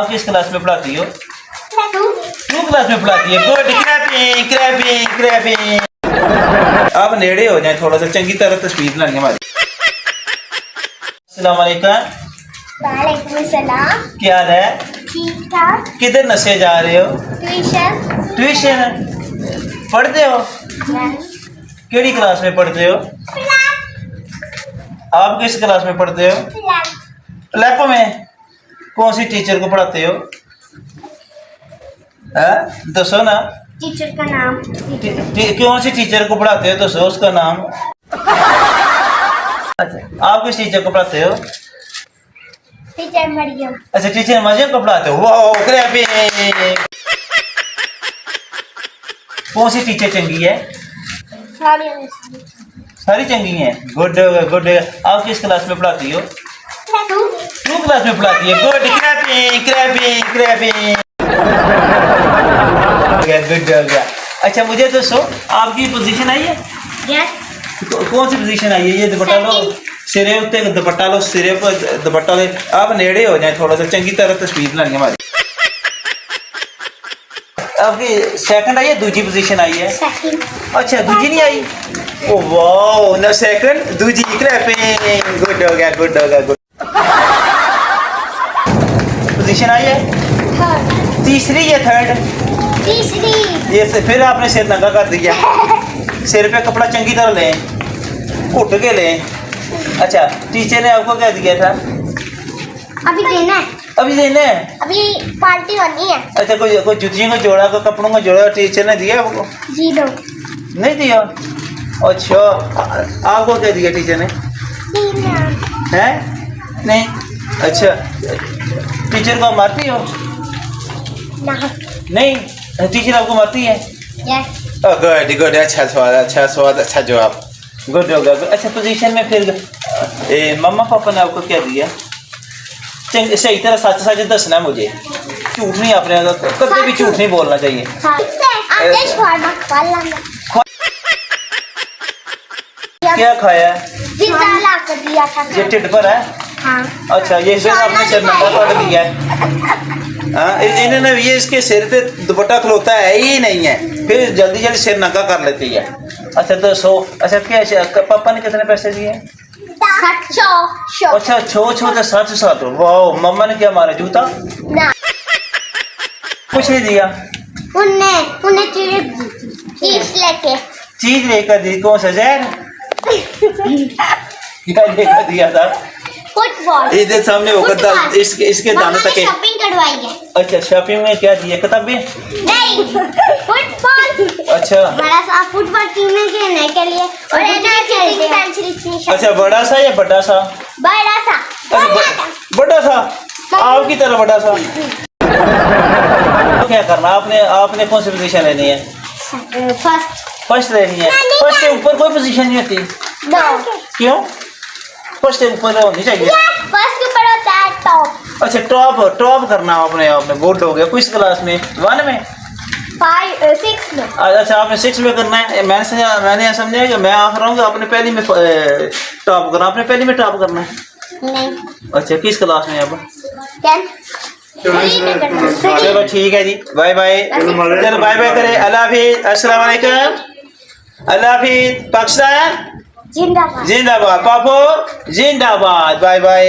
आप किस क्लास में पढ़ाती हो? टू क्लास में पढ़ाती है। गुड, क्रैपिंग क्रैपिंग क्रैपिंग। आप नेड़े हो जाए थोड़ा सा, चंगी तरह तस्वीर बनानी हमारी। अस्सलाम वालेकुम। वालेकुम सलाम। क्या हाल है? ठीक ठाक। किधर नशे जा रहे हो? ट्यूशन। ट्यूशन पढ़ते हो? केड़ी क्लास में पढ़ते हो? आप किस क्लास में पढ़ते हो? लैप में। कौन सी टीचर को पढ़ाते हो? दसो ना। टीचर का नाम। कौन सी टीचर को पढ़ाते हो? दसो उसका नाम। अच्छा, आप किस टीचर को पढ़ाते हो? टीचर मरियम। अच्छा, टीचर मरियम को पढ़ाते हो। वाह, क्रैपिंग। कौन सी टीचर चंगी है? सारी चंगी हैं। Good good. आप किस क्लास में पढ़ाती हो? टू क्लास में पढ़ाती है। गुड, क्रैपिंग क्रैपिंग क्रैपिंग। गुड हो गया। अच्छा, मुझे तो सो आपकी पोजीशन आई है? यस। कौन सी पोजीशन आई है? ये दुपट्टा लो, सिरे उत्ते दुपट्टा लो, सिरे पर दुपट्टा ले। आप नेड़े हो जाए थोड़ा सा, चंगी तरह तस्वीर बनानी हमारी। आपकी सेकंड आई है, दूसरी पोजीशन आई है? सेकंड। अच्छा, दूसरी नहीं आई? ओ वाओ, ना सेकंड दूसरी क्रैपिंग। गुड हो गया, गुड हो गया, गुड। पोजीशन आई है? थर्ड। तीसरी या थर्ड? तीसरी। ये से फिर आपने सिर नंगा कर दिया। सिर पे कपड़ा चंगी तरह लें, घुट के लें। अच्छा, टीचर ने आपको क्या दिया था? अभी देना है। अभी देना है? अभी पार्टी होनी है। अच्छा, कोई जुतियों को जोड़ा, कोई कपड़ों को जोड़ा टीचर ने दिया आपको? जी दो। नहीं दिया? अच्छा, आपको क्या दिया टीचर ने? है? नहीं। अच्छा, टीचर को आप मारती हो? नहीं, टीचर आपको मारती है? यस। Good good. अच्छा सवाल, अच्छा सवाल, अच्छा जवाब। गुड हो गया। अच्छा, पोजीशन में फिर मम्मा पापा ने आपको क्या दिया? सही तरह सच सच दसना है मुझे, झूठ नहीं। आपने कभी भी झूठ नहीं बोलना चाहिए। क्या खाया? पिज़्ज़ा ला कर दिया था। ये टिड पर है? हाँ। अच्छा, ये फिर आपने सिर नंगा कर दिया है। हाँ, इन्होंने ये इसके सिर पे दुपट्टा खलोता है ही नहीं है, फिर जल्दी जल्दी सिर नंगा कर लेती है। अच्छा, तो सो अच्छा, क्या पापा ने कितने पैसे दिए? अच्छा, छो तो सच सात। वाह, मम्मा ने क्या मारा? जूता? ना। कुछ नहीं दिया। उन्हें चीज लेके। चीज लेकर दी? कौन सा? जहर? क्या लेकर दिया था? फुटबॉल। इधर सामने होकर इसके दानों तक। शॉपिंग करवाई है। अच्छा, शॉपिंग में क्या दिया? किताबें? नहीं, फुटबॉल। अच्छा, बड़ा सा फुटबॉल टीम में खेलने के लिए। और पेंसिल इतनी। अच्छा, बड़ा सा या बड़ा सा? बड़ा सा। बड़ा सा। आपकी तरह बड़ा सा। तो क्या करना आपने कौन सी पोजीशन लेनी है? फर्स्ट लेनी है। फर्स्ट के ऊपर कोई पोजीशन नहीं होती। क्यों? फर्स्ट के ऊपर होनी चाहिए। फर्स्ट के ऊपर होता है टॉप। अच्छा, टॉप करना आपने। आपने गुड हो गया। किस क्लास में? 1 में? 6 में। अच्छा, आपने 6 में करना है। मैंने समझा कि मैं आख रहा हूँ कि आपने पहली में टॉप करना। आपने पहली में टॉप करना है? नहीं। अच्छा, किस क्लास में आप? 10। चलो ठीक है जी, बाय बाय। चलो बाय बाय करें। अल्लाह हाफिज़, अस्सलाम वालेकुम। अल्लाह हाफिज़। पाकिस्तान जिंदाबाद। जिंदाबाद। पापो जिंदाबाद। Bye bye.